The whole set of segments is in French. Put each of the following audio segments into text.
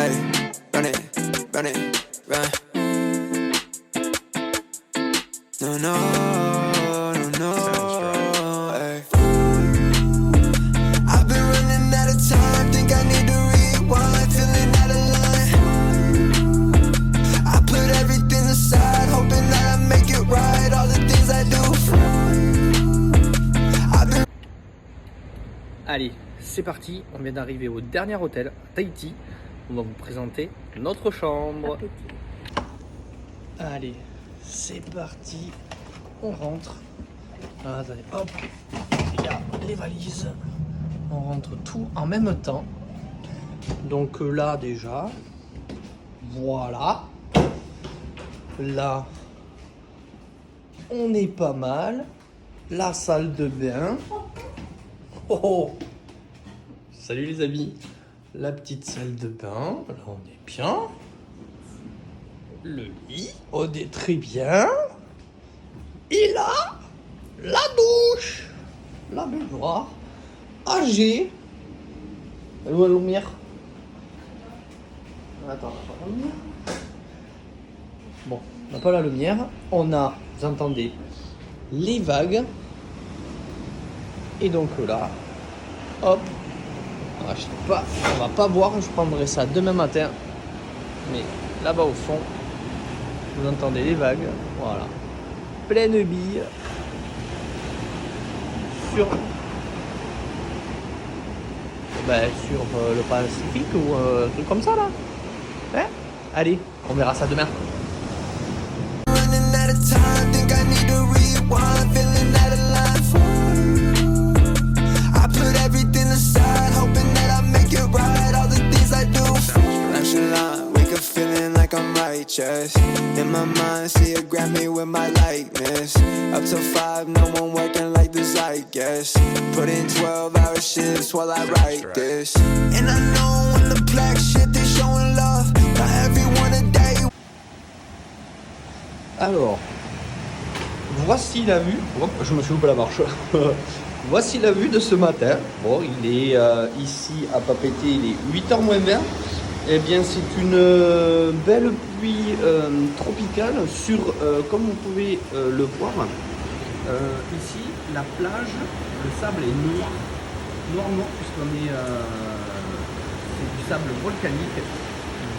Hey, run it, run it, run. No, no, no, no. Hey. I've been running out of time, think I need to rewind, feeling out of line. I put everything aside, hoping that I make it right, all the things I do. Allez, c'est parti, on vient d'arriver au dernier hôtel, Tahiti. On va vous présenter notre chambre. Allez, c'est parti, on rentre. Ah, attendez, hop, il y a les valises. On rentre tout en même temps. Donc là déjà, voilà. Là, on est pas mal. La salle de bain. Oh, salut les amis. La petite salle de bain, là on est bien. Le lit, on est très bien. Et là, la douche, la baignoire, âgée. Elle où est la lumière? Attends, on n'a pas la lumière. Bon, on n'a pas la lumière. On a, vous entendez, les vagues. Et donc là, hop. Ah, je sais pas, on va pas voir, je prendrai ça demain matin. Mais là-bas au fond, vous entendez les vagues, voilà. Pleine bille sur le Pacifique ou un truc comme ça là. Hein? Allez, on verra ça demain. Just in my mind, see it grab me with my likeness. Up till 5, no one working like this, I guess. Put in 12-hour shifts while I write this. And I know when the black shit, they showing love. Not everyone a day. Alors, voici la vue. Hop, je me suis loupé la marche. Voici la vue de ce matin. Bon, il est ici à Papeete, il est 8h moins 20. Eh bien, c'est une belle pluie tropicale sur, comme vous pouvez le voir, ici, la plage, le sable est noir, puisqu'on est, c'est du sable volcanique,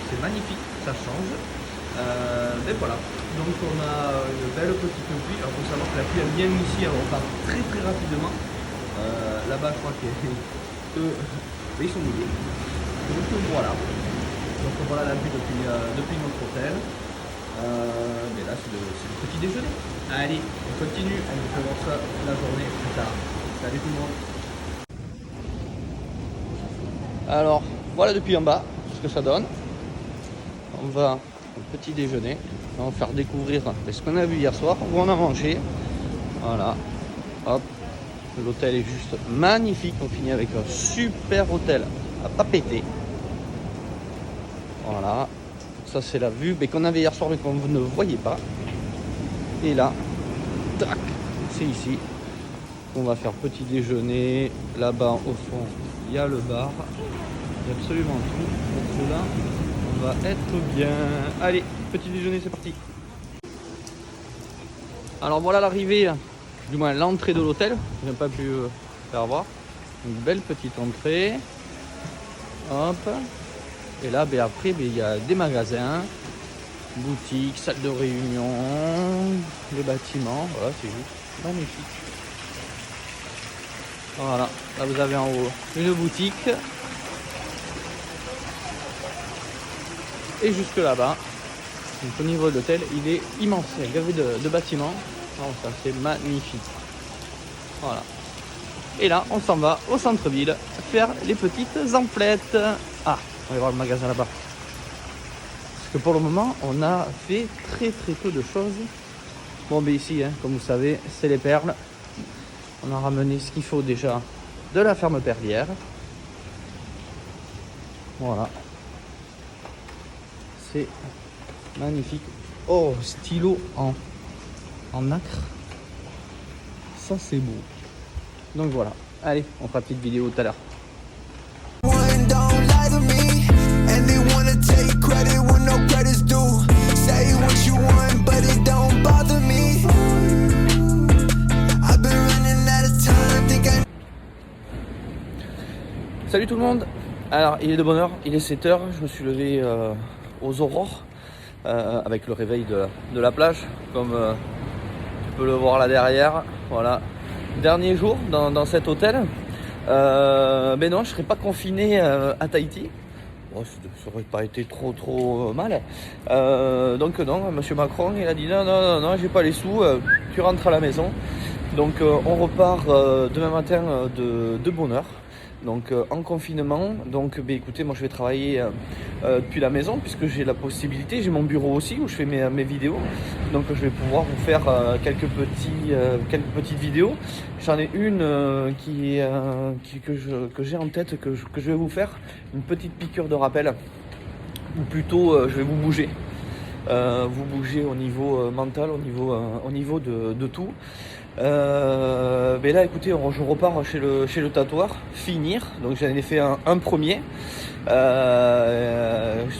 c'est magnifique, ça change. Mais voilà, donc on a une belle petite pluie. Alors, il faut savoir que la pluie elle vient ici, alors on part très rapidement. Là-bas, je crois qu'ils ils sont mouillés. Donc voilà. Donc voilà la vue depuis notre hôtel. Mais là c'est le petit déjeuner. Allez, on continue, on vous présente ça la journée plus tard. Salut tout le monde. Alors voilà depuis en bas ce que ça donne. On va au petit déjeuner. On va faire découvrir ce qu'on a vu hier soir, où on a mangé. Voilà. Hop. L'hôtel est juste magnifique. On finit avec un super hôtel à Papeete. Voilà, ça c'est la vue qu'on avait hier soir mais qu'on ne voyait pas. Et là, tac, c'est ici. On va faire petit déjeuner. Là-bas au fond, il y a le bar. Il y a absolument tout. Donc là, on va être bien. Allez, petit déjeuner, c'est parti. Alors voilà l'arrivée, du moins l'entrée de l'hôtel. Je n'ai pas pu faire voir. Une belle petite entrée. Hop. Et là, après, il y a des magasins, boutiques, salles de réunion, les bâtiments. Voilà, c'est juste magnifique. Voilà, là vous avez en haut une boutique. Et jusque là-bas, donc au niveau de l'hôtel, il est immense. Il y a gavé de bâtiments. Oh, ça c'est magnifique. Voilà. Et là, on s'en va au centre-ville faire les petites emplettes. Ah, on va voir le magasin là-bas. Parce que pour le moment, on a fait très peu de choses. Bon, mais ici, comme vous savez, c'est les perles. On a ramené ce qu'il faut déjà de la ferme perlière. Voilà. C'est magnifique. Oh, stylo en nacre. Ça, c'est beau. Donc voilà. Allez, on fera une petite vidéo tout à l'heure. Salut tout le monde. Alors il est de bonne heure, il est 7h, je me suis levé aux aurores avec le réveil de la plage, comme tu peux le voir là derrière. Voilà, dernier jour dans cet hôtel. Mais non, je ne serai pas confiné à Tahiti. Bon, ça aurait pas été trop mal. Donc non, monsieur Macron il a dit non, j'ai pas les sous, tu rentres à la maison. Donc on repart demain matin de bonne heure. Donc en confinement, donc écoutez, moi je vais travailler depuis la maison puisque j'ai la possibilité, j'ai mon bureau aussi où je fais mes vidéos. Donc je vais pouvoir vous faire quelques petites vidéos. J'en ai une que j'ai en tête, que je vais vous faire, une petite piqûre de rappel, ou plutôt je vais vous bouger. Vous bougez au niveau mental, au niveau de tout. Mais là écoutez, je repars chez le tatoueur, finir, donc j'en ai fait un premier, je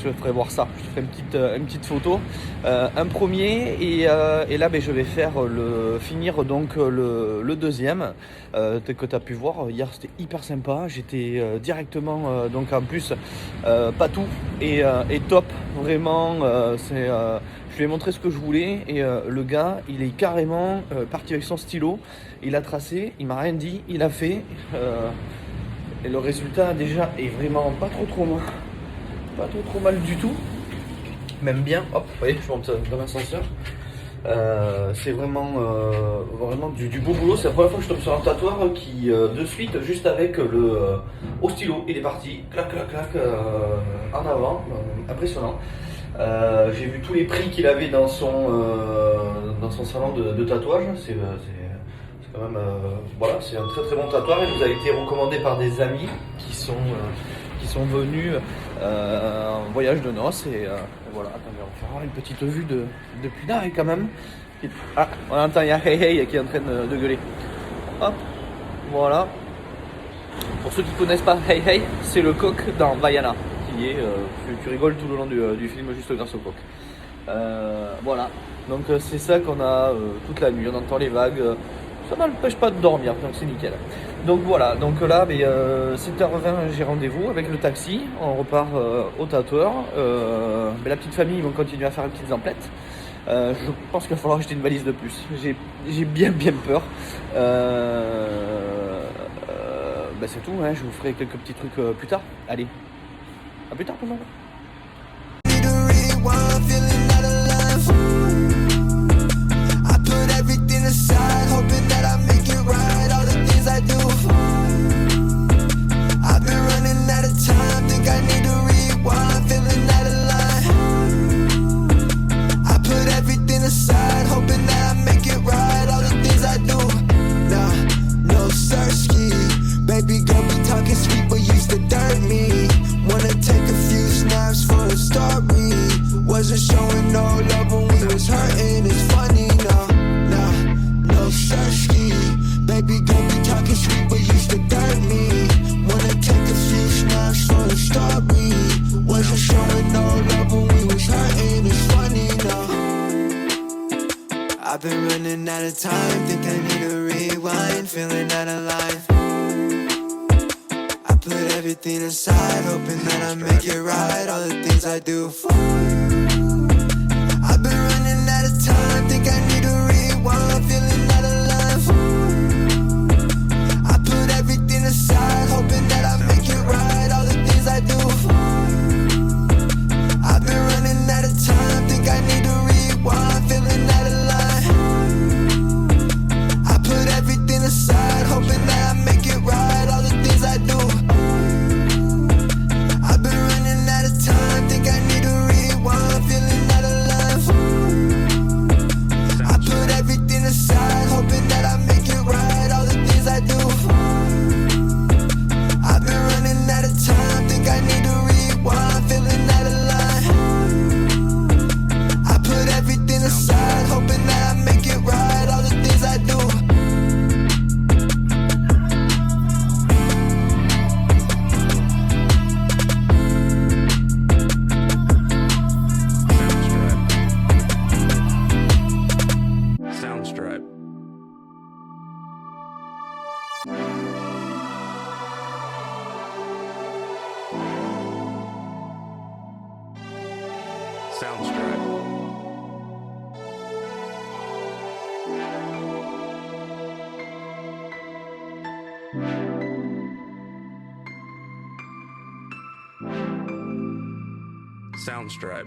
te ferai voir ça, je te ferai une petite photo, un premier et là je vais faire finir donc le deuxième que tu as pu voir hier. C'était hyper sympa, j'étais directement donc en plus pas tout et top, vraiment je lui ai montré ce que je voulais et le gars il est carrément parti avec son stylo, il a tracé, il m'a rien dit, il a fait et le résultat déjà est vraiment pas trop mal du tout, même bien. Hop, vous voyez, je monte dans l'ascenseur. C'est vraiment du beau boulot. C'est la première fois que je tombe sur un tatoueur qui de suite, juste avec au stylo, il est parti, clac en avant, impressionnant. J'ai vu tous les prix qu'il avait dans son salon de tatouage. C'est quand même voilà, c'est un très bon tatoueur. Il nous a été recommandé par des amis qui sont venus en voyage de noces et voilà. Attendez, on va faire une petite vue depuis là quand même. Ah, on entend, il y a Hey qui est en train de gueuler. Hop, voilà. Pour ceux qui ne connaissent pas Hey, c'est le coq dans Vaiana. Tu rigoles tout le long du film juste grâce au coq. Voilà, donc c'est ça qu'on a toute la nuit, on entend les vagues, ça m'empêche pas de dormir, donc c'est nickel. Donc voilà, donc là 7h20 j'ai rendez-vous avec le taxi, on repart au tatoueur. Mais la petite famille, ils vont continuer à faire les petites emplettes. Je pense qu'il va falloir acheter une valise de plus, j'ai bien peur. C'est tout, hein. Je vous ferai quelques petits trucs plus tard. Allez, à plus tard tout le monde. Wasn't showing no love when we was hurting. It's funny now, no sirski. Baby girl be talking sweet, but used to dirt me. Wanna take a few snaps for the story. Wasn't showing no love when we was hurting. It's funny now. I've been running out of time, think I need a rewind. Feeling out of life. I put everything aside, hoping that I make it right. All the things I do for you. I've been running out of time, think I need a rewind, feeling out of life. I put everything aside, hoping that I make it right, all the things I do for you. I've been running out of time, think I need a rewind, feeling out of life. I put everything aside, hoping that I make it right, all the things I do. I've been running out of time, think I need a rewind, feeling out of life. I put Soundstripe. Soundstripe.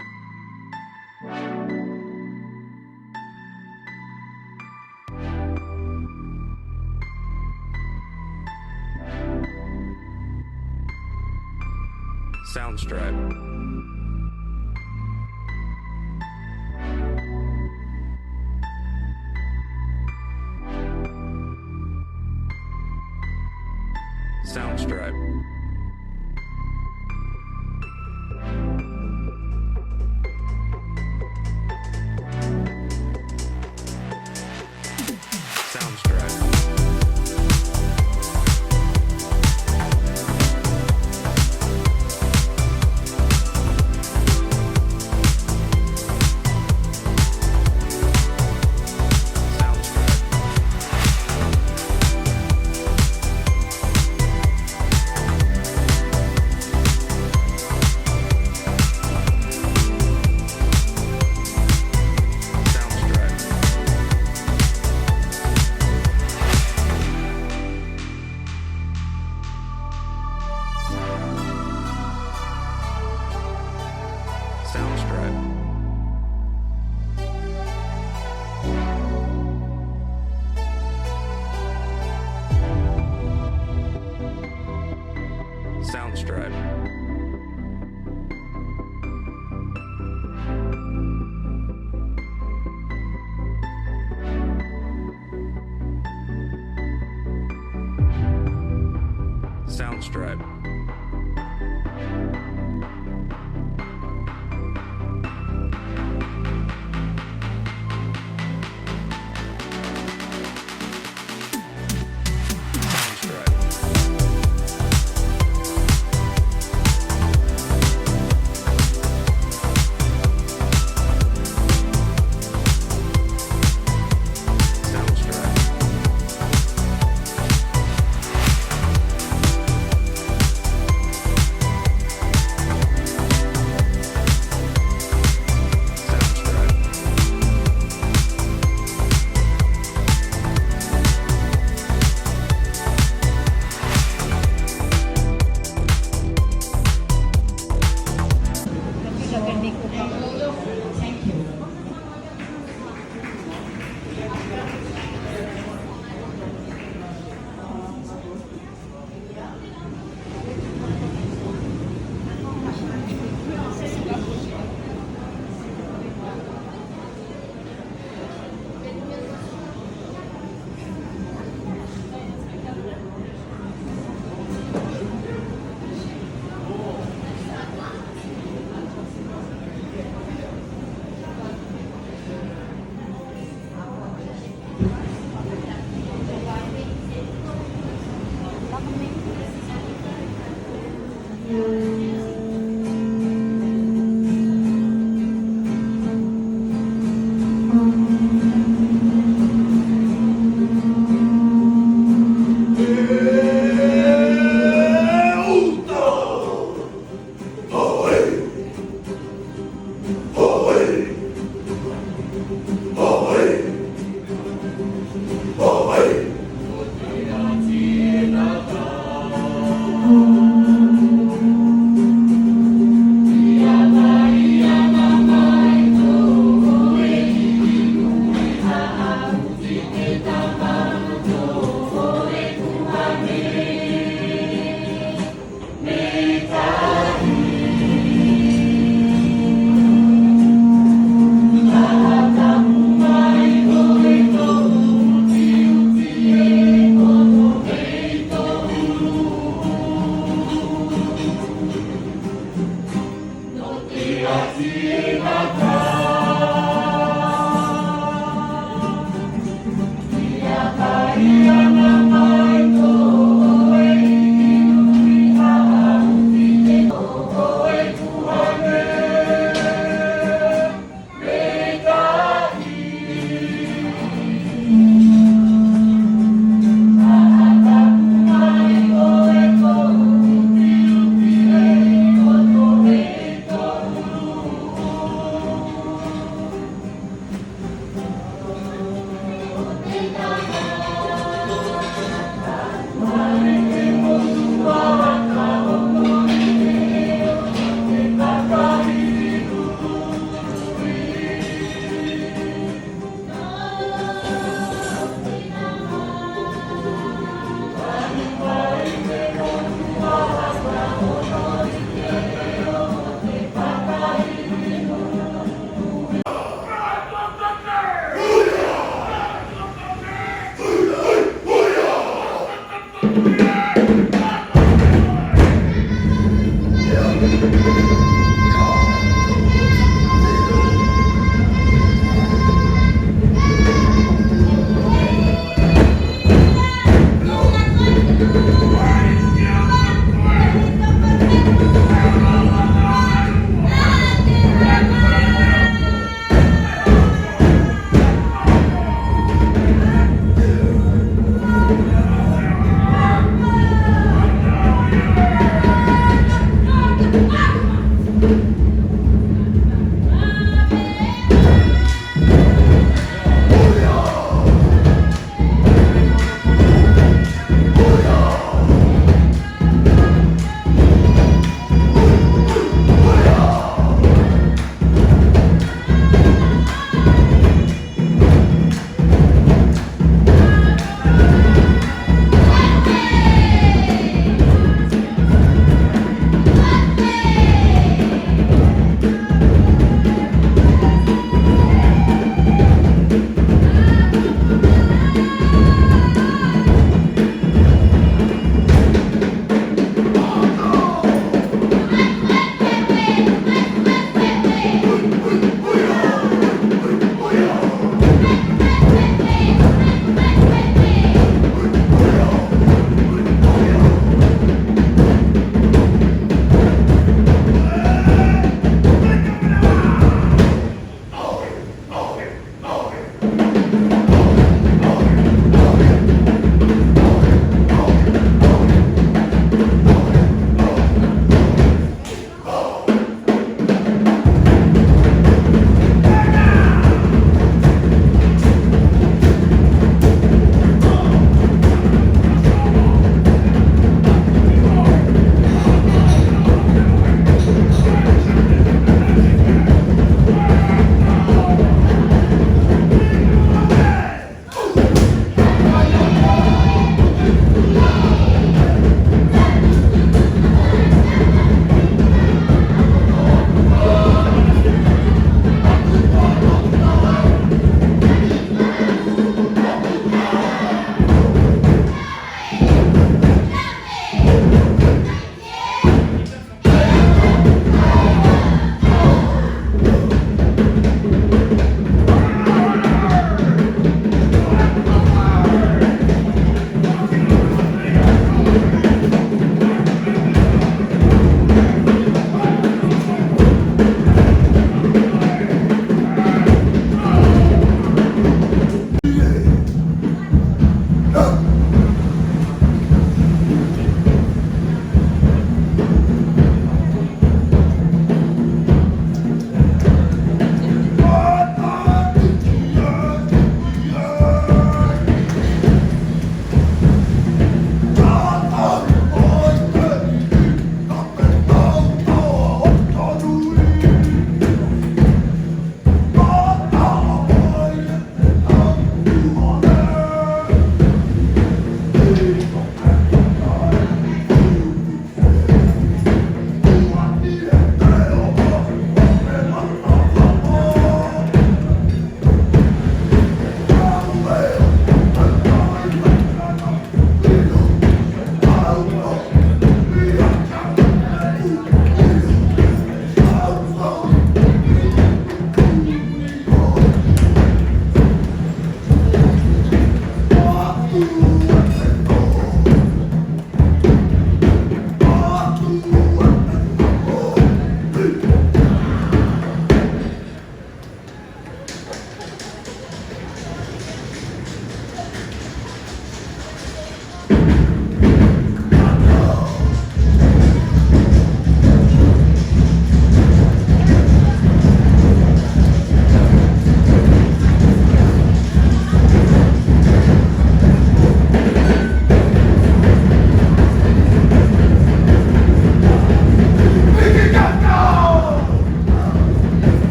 Soundstripe. Soundstripe. Soundstripe. Soundstripe.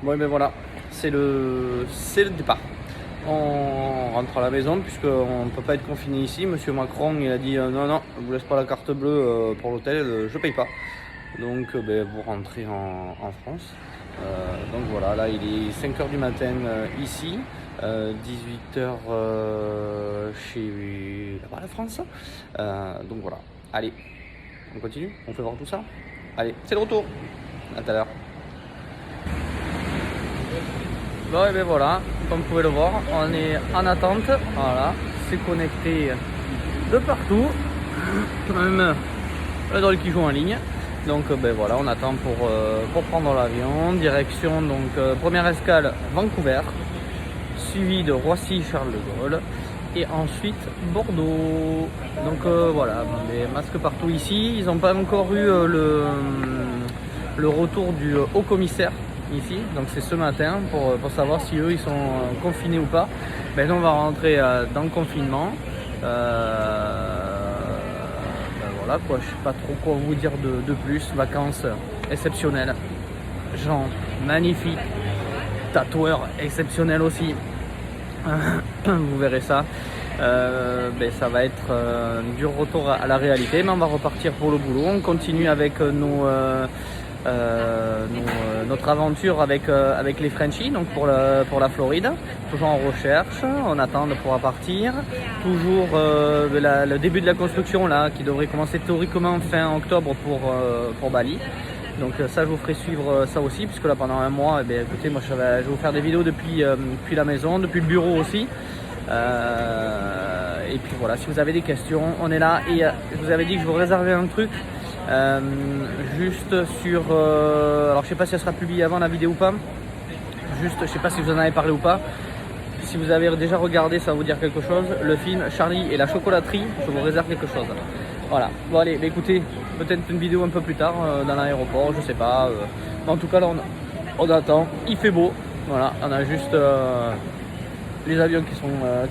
Bon, et ben voilà, c'est le départ. On rentre à la maison puisqu'on ne peut pas être confiné ici. Monsieur Macron il a dit non, je vous laisse pas la carte bleue pour l'hôtel, je paye pas. Donc vous rentrez en France. Donc voilà, là il est 5h du matin ici, 18h chez la France. Donc voilà, allez, on continue, on fait voir tout ça. Allez, c'est le retour, à tout à l'heure. Bon et bien voilà, comme vous pouvez le voir, on est en attente, voilà, c'est connecté de partout, même le drôle qui joue en ligne. Donc voilà, on attend pour prendre l'avion, direction donc première escale Vancouver, suivi de Roissy Charles de Gaulle et ensuite Bordeaux. Donc voilà, des masques partout ici, ils n'ont pas encore eu le retour du haut commissaire ici, donc c'est ce matin pour savoir si eux ils sont confinés ou pas. Ben nous on va rentrer dans le confinement. Voilà quoi, je sais pas trop quoi vous dire de plus. Vacances exceptionnelles, gens magnifiques, tatoueurs exceptionnels aussi. Vous verrez ça. Ça va être du retour à la réalité, mais on va repartir pour le boulot. On continue avec notre aventure avec les Frenchies, donc pour la Floride, toujours en recherche, on attend de pouvoir partir, toujours le début de la construction là qui devrait commencer théoriquement fin octobre pour Bali. Donc ça je vous ferai suivre ça aussi, puisque là pendant un mois, écoutez, moi je vais vous faire des vidéos depuis la maison, depuis le bureau aussi. Et puis voilà, si vous avez des questions, on est là. Et je vous avais dit que je vous réservais un truc. Juste sur alors je sais pas si ça sera publié avant la vidéo ou pas, juste je sais pas si vous en avez parlé ou pas. Si vous avez déjà regardé, ça va vous dire quelque chose. Le film Charlie et la chocolaterie, je vous réserve quelque chose. Voilà, bon allez, écoutez, peut-être une vidéo un peu plus tard dans l'aéroport, je sais pas. En tout cas là on attend, il fait beau, voilà, on a juste les avions qui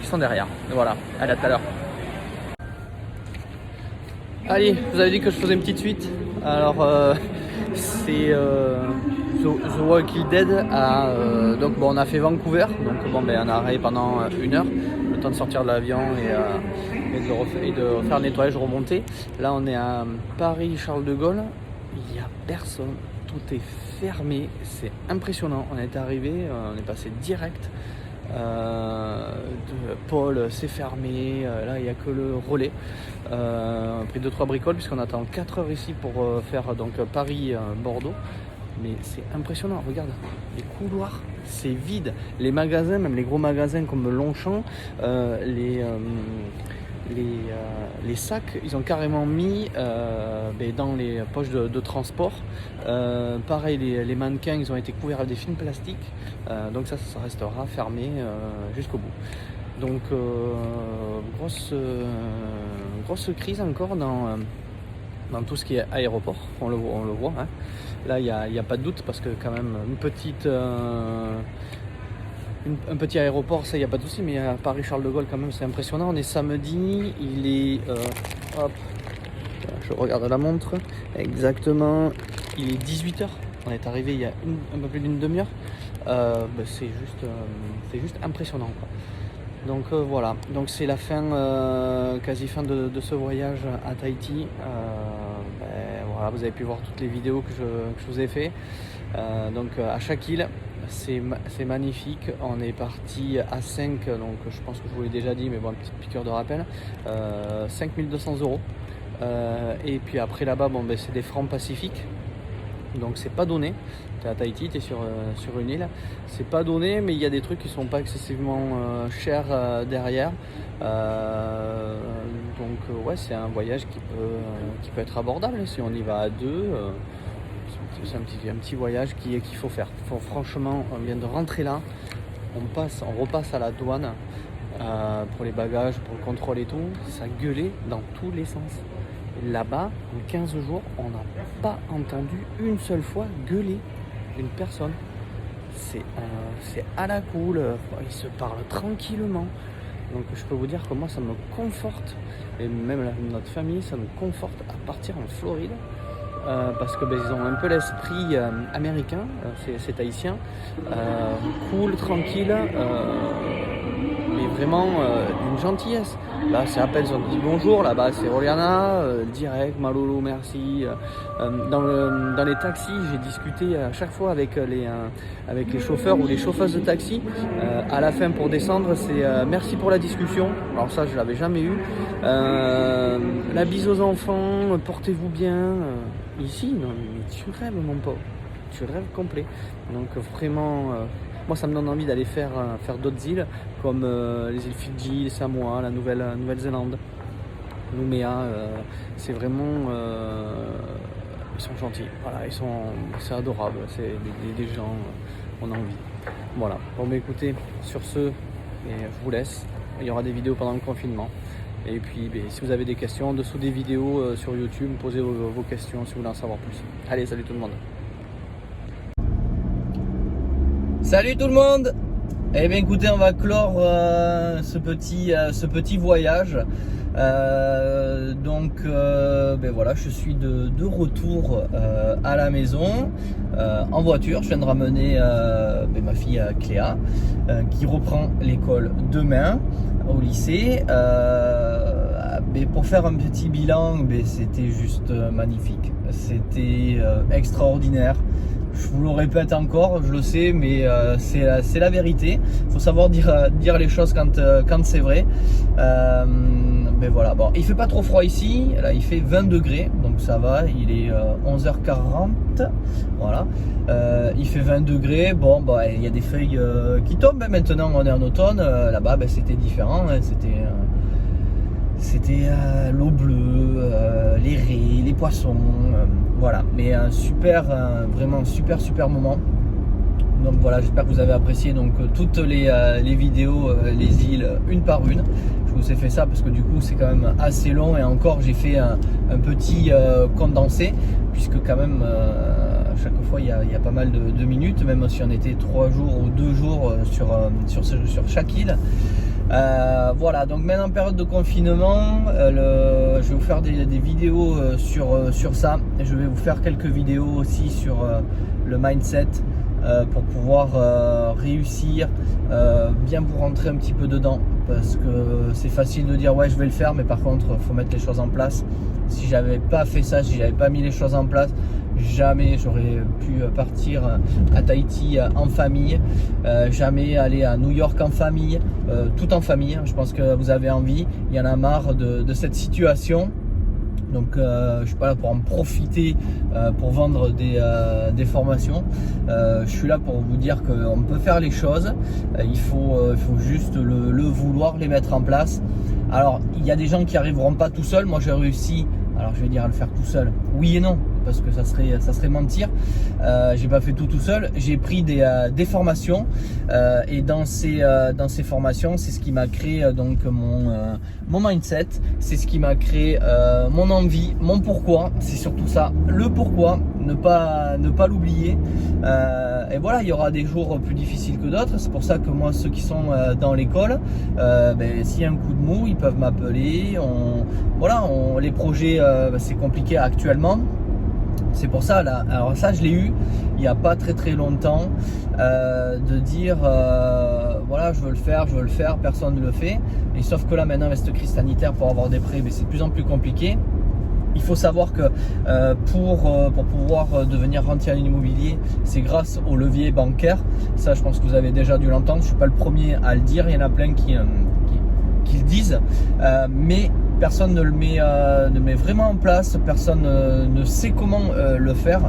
sont derrière. Et voilà, allez, à tout à l'heure. Allez, je vous avais dit que je faisais une petite suite. Alors, c'est The Walking Dead. Donc, on a fait Vancouver. Donc, on a arrêté pendant 1 heure. Le temps de sortir de l'avion et de faire le nettoyage, remonter. Là, on est à Paris-Charles de Gaulle. Il n'y a personne. Tout est fermé. C'est impressionnant. On est arrivé, on est passé direct. Paul c'est fermé, là il n'y a que le relais. On a pris 2-3 bricoles puisqu'on attend 4 heures ici pour faire donc Paris-Bordeaux. Mais c'est impressionnant, regarde, les couloirs, c'est vide. Les magasins, même les gros magasins comme Longchamp, les sacs, ils ont carrément mis dans les poches de transport. Pareil, les mannequins, ils ont été couverts avec des films plastiques. Donc ça restera fermé jusqu'au bout. Donc grosse crise encore dans tout ce qui est aéroport. On le voit. Hein. Là, il n'y a pas de doute parce que quand même un petit aéroport, ça il n'y a pas de souci, mais à Paris-Charles de Gaulle quand même c'est impressionnant. On est samedi, il est je regarde la montre, exactement, il est 18h, on est arrivé il y a un peu plus d'une demi-heure. C'est juste impressionnant quoi. Donc voilà, donc c'est la fin, quasi fin de ce voyage à Tahiti. Voilà, vous avez pu voir toutes les vidéos que je vous ai fait. Donc à chaque île, c'est magnifique. On est parti à 5, donc je pense que je vous l'ai déjà dit, mais bon, une petite piqûre de rappel. 5200 €. Et puis après là-bas, c'est des francs pacifiques. Donc c'est pas donné. Tu es à Tahiti, tu es sur une île. C'est pas donné, mais il y a des trucs qui sont pas excessivement chers derrière. Donc ouais, c'est un voyage qui peut être abordable si on y va à deux. C'est un petit voyage qu'il faut faire. Franchement, on vient de rentrer là. On repasse à la douane pour les bagages, pour le contrôle et tout. Ça gueulait dans tous les sens. Là-bas, en 15 jours, on n'a pas entendu une seule fois gueuler une personne. C'est à la cool, ils se parlent tranquillement. Donc je peux vous dire que moi ça me conforte, et même notre famille, ça nous conforte à partir en Floride. parce que ils ont un peu l'esprit américain, c'est tahitien, cool, tranquille, mais vraiment d'une gentillesse. Là, c'est à peine si on dit bonjour, là-bas c'est Oliana, direct, Malolo, merci. Dans les taxis, j'ai discuté à chaque fois avec les chauffeurs ou les chauffeuses de taxi. À la fin, pour descendre, c'est merci pour la discussion. Alors ça, je l'avais jamais eu. La bise aux enfants, portez-vous bien. Ici, non, mais tu rêves, mon pauvre. Tu rêves complet. Donc vraiment, moi, ça me donne envie d'aller faire d'autres îles, comme les îles Fidji, les Samoa, la Nouvelle-Zélande. Nouméa, c'est vraiment... ils sont gentils, voilà, c'est adorable, c'est des gens, on a envie. Voilà, bon mais écoutez, sur ce, je vous laisse, il y aura des vidéos pendant le confinement. Et puis si vous avez des questions, en dessous des vidéos sur YouTube, posez vos questions si vous voulez en savoir plus. Allez, salut tout le monde. Salut tout le monde. Eh bien écoutez, on va clore ce petit voyage. Voilà, je suis de retour à la maison en voiture. Je viens de ramener ma fille Cléa qui reprend l'école demain au lycée. Pour faire un petit bilan, c'était juste magnifique. C'était extraordinaire. Je vous le répète encore, je le sais, mais c'est la vérité. Il faut savoir dire les choses quand c'est vrai. Voilà, bon, il fait pas trop froid ici. Là, il fait 20 degrés, donc ça va. Il est 11h40. Voilà. Il fait 20 degrés. Bon, il y a des feuilles qui tombent. Maintenant, on est en automne. Là-bas, c'était différent. Hein. C'était l'eau bleue, les raies, les poissons, voilà. Mais vraiment super moment. Donc voilà, j'espère que vous avez apprécié toutes les vidéos, les îles une par une. Je vous ai fait ça parce que du coup c'est quand même assez long et encore j'ai fait un petit condensé puisque quand même chaque fois il y a pas mal de minutes, même si on était 3 jours ou 2 jours sur chaque île. Voilà, donc maintenant en période de confinement, je vais vous faire des vidéos sur ça. Je vais vous faire quelques vidéos aussi sur le mindset pour pouvoir réussir, bien vous rentrer un petit peu dedans, parce que c'est facile de dire ouais je vais le faire, mais par contre il faut mettre les choses en place. Si j'avais pas fait ça, si j'avais pas mis les choses en place, jamais j'aurais pu partir à Tahiti en famille, jamais aller à New York en famille, tout en famille. Je pense que vous avez envie, il y en a marre de cette situation. Donc je suis pas là pour en profiter, pour vendre des formations. Je suis là pour vous dire qu'on peut faire les choses. Il faut juste le vouloir, les mettre en place. Alors il y a des gens qui arriveront pas tout seuls. Moi j'ai réussi, alors je vais dire à le faire tout seul. Oui et non, parce que ça serait mentir. J'ai pas fait tout seul. J'ai pris des formations et dans ces formations, c'est ce qui m'a créé donc mon mindset. C'est ce qui m'a créé mon envie, mon pourquoi. C'est surtout ça, le pourquoi. Ne pas l'oublier. Et voilà, il y aura des jours plus difficiles que d'autres. C'est pour ça que moi, ceux qui sont dans l'école, s'il y a un coup de mou, ils peuvent m'appeler. Les projets, c'est compliqué actuellement. C'est pour ça, là, alors ça je l'ai eu il n'y a pas très longtemps, de dire voilà je veux le faire, personne ne le fait. Et sauf que là maintenant avec cette crise sanitaire, pour avoir des prêts, c'est de plus en plus compliqué. Il faut savoir que pour pouvoir devenir rentier en immobilier, c'est grâce au levier bancaire. Ça je pense que vous avez déjà dû l'entendre, je ne suis pas le premier à le dire, il y en a plein qui le disent, mais personne ne le met vraiment en place, personne ne sait comment le faire.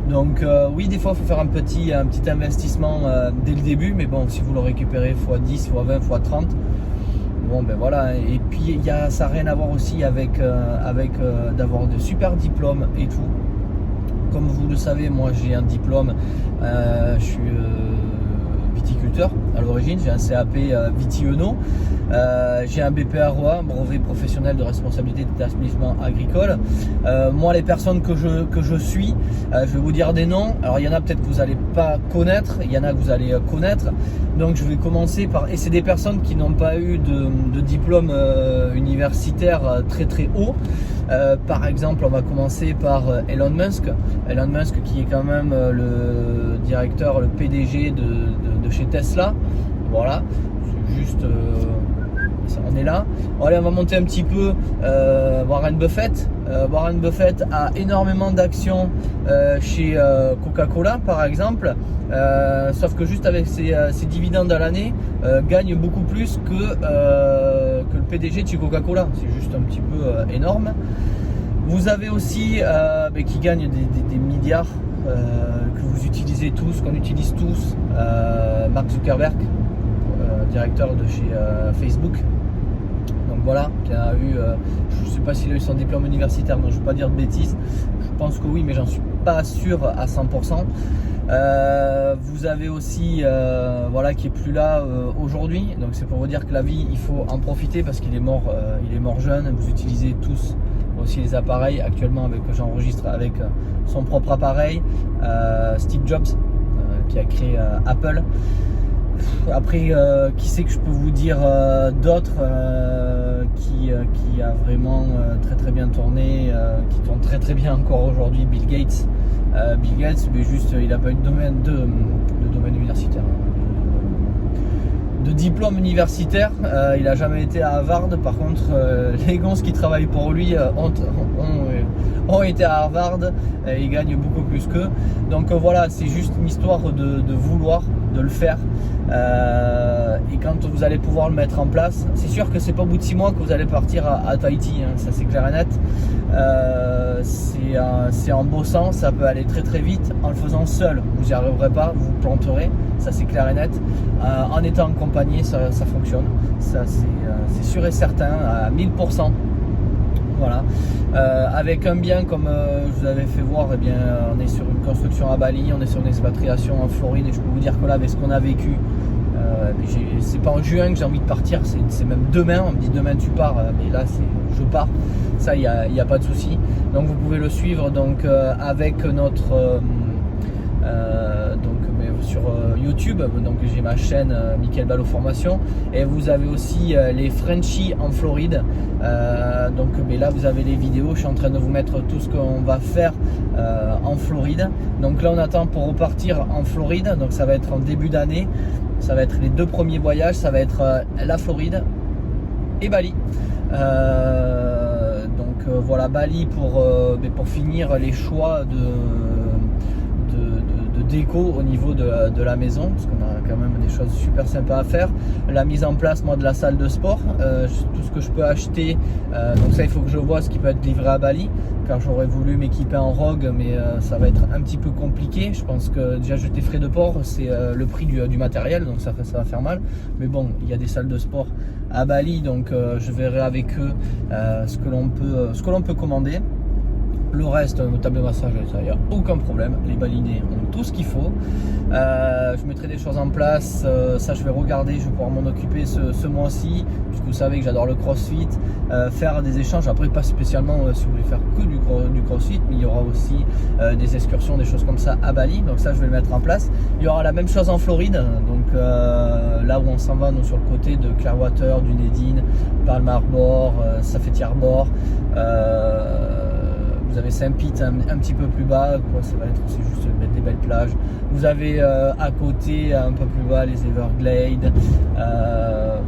Donc oui, des fois il faut faire un petit investissement dès le début, mais bon, si vous le récupérez x10, x20, x30, bon voilà. Et puis ça n'a rien à voir aussi avec d'avoir de super diplômes et tout. Comme vous le savez, moi j'ai un diplôme, je suis viticulteur agriculteur à l'origine, j'ai un CAP Viti-Eno, j'ai un BPROA, brevet professionnel de responsabilité d'établissement agricole. Moi, les personnes que je suis, je vais vous dire des noms. Alors il y en a peut-être que vous n'allez pas connaître, il y en a que vous allez connaître. Donc je vais commencer par, et c'est des personnes qui n'ont pas eu de diplôme universitaire très très haut. Par exemple, on va commencer par Elon Musk qui est quand même le directeur, le PDG de chez Tesla. Voilà, c'est juste, on est là. Allez, on va monter un petit peu. Warren Buffett. Warren Buffett a énormément d'actions chez Coca-Cola par exemple. Sauf que juste avec ses dividendes à l'année, gagne beaucoup plus que le PDG de chez Coca-Cola. C'est juste un petit peu énorme. Vous avez aussi qui gagne des milliards que vous utilisez tous, qu'on utilise tous. Mark Zuckerberg, directeur de chez Facebook. Donc voilà, qui a eu, je ne sais pas s'il a eu son diplôme universitaire, donc je ne veux pas dire de bêtises. Je pense que oui, mais j'en suis pas sûr à 100%. Vous avez aussi voilà, qui est plus là aujourd'hui, donc c'est pour vous dire que la vie il faut en profiter parce qu'il est mort jeune. Vous utilisez tous aussi les appareils actuellement j'enregistre avec son propre appareil. Steve Jobs qui a créé Apple. Après, qui c'est que je peux vous dire d'autres qui a vraiment très très bien tourné, qui tourne très très bien encore aujourd'hui? Bill Gates. Bill Gates, mais juste il n'a pas eu de domaine universitaire, de diplôme universitaire. Il n'a jamais été à Harvard. Par contre, les gonzes qui travaillent pour lui ont été à Harvard et ils gagnent beaucoup plus qu'eux. Donc voilà, c'est juste une histoire de vouloir, de le faire. Et quand vous allez pouvoir le mettre en place, c'est sûr que c'est pas au bout de 6 mois que vous allez partir à Tahiti, hein, ça c'est clair et net. C'est en bossant, ça peut aller très très vite. En le faisant seul, vous n'y arriverez pas, vous vous planterez, ça c'est clair et net. En étant accompagné, ça fonctionne, ça c'est sûr et certain à 1000%. Voilà. Avec un bien comme je vous avais fait voir, eh bien, on est sur une construction à Bali, on est sur une expatriation en Floride, et je peux vous dire que là, avec ce qu'on a vécu, c'est pas en juin que j'ai envie de partir, c'est même demain. On me dit demain tu pars, mais là je pars, ça il n'y a pas de souci. Donc vous pouvez le suivre donc avec notre sur YouTube. Donc j'ai ma chaîne Mickaël Ballot Formation, et vous avez aussi les Frenchies en Floride. Mais là vous avez les vidéos, je suis en train de vous mettre tout ce qu'on va faire en Floride. Donc là on attend pour repartir en Floride, donc ça va être en début d'année. Ça va être les 2 premiers voyages, ça va être la Floride et Bali. Voilà, Bali pour finir les choix de déco au niveau de la maison, parce qu'on a quand même des choses super sympas à faire. La mise en place de la salle de sport, tout ce que je peux acheter, donc ça il faut que je vois ce qui peut être livré à Bali, car j'aurais voulu m'équiper en Rogue, mais ça va être un petit peu compliqué. Je pense que déjà jeter frais de port, c'est le prix du matériel, donc ça va faire mal. Mais bon, il y a des salles de sport à Bali, donc je verrai avec eux ce que l'on peut commander. Le reste, table de massage, il n'y a aucun problème. Les balinés ont tout ce qu'il faut. Je mettrai des choses en place. Ça, je vais regarder. Je vais pouvoir m'en occuper ce mois-ci, puisque vous savez que j'adore le crossfit. Faire des échanges. Après, pas spécialement si vous voulez faire que du crossfit, mais il y aura aussi des excursions, des choses comme ça à Bali. Donc ça, je vais le mettre en place. Il y aura la même chose en Floride. Donc là où on s'en va, nous, sur le côté de Clearwater, Dunedin, Palm Harbor, Safety Harbor. Vous avez Saint-Pete un petit peu plus bas, ça va être aussi juste mettre des belles plages. Vous avez à côté, un peu plus bas, les Everglades.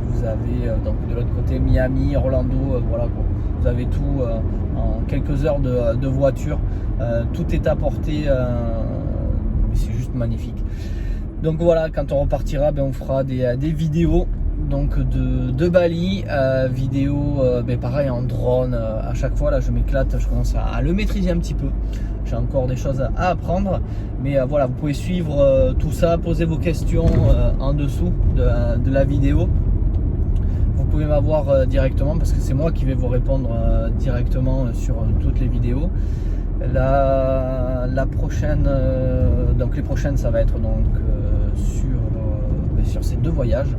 Vous avez donc de l'autre côté Miami, Orlando, voilà quoi. Vous avez tout en quelques heures de voiture. Tout est à portée, c'est juste magnifique. Donc voilà, quand on repartira, on fera des vidéos. Donc de Bali, vidéo pareil en drone à chaque fois. Là je m'éclate, je commence à le maîtriser un petit peu. J'ai encore des choses à apprendre, mais voilà, vous pouvez suivre tout ça, poser vos questions en dessous de la vidéo. Vous pouvez m'avoir directement, parce que c'est moi qui vais vous répondre directement sur toutes les vidéos. La prochaine, donc les prochaines, ça va être donc sur de voyage.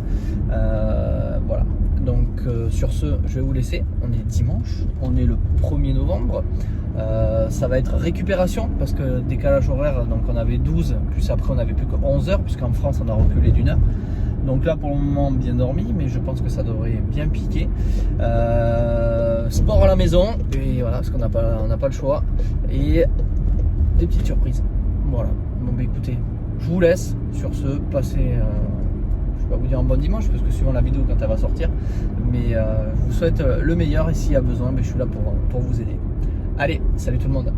Voilà. Donc sur ce, je vais vous laisser. On est dimanche, on est le 1er novembre. Ça va être récupération parce que décalage horaire, donc on avait 12, plus après on avait plus que 11 heures, puisqu'en France on a reculé d'1 heure. Donc là pour le moment bien dormi, mais je pense que ça devrait bien piquer. Sport à la maison, et voilà, parce qu'on n'a pas le choix. Et des petites surprises. Voilà. Bon bah écoutez, je vous laisse sur ce, passer, je vais pas vous dire un bon dimanche, parce que suivant la vidéo quand elle va sortir, mais je vous souhaite le meilleur, et s'il y a besoin, je suis là pour vous aider. Allez, salut tout le monde.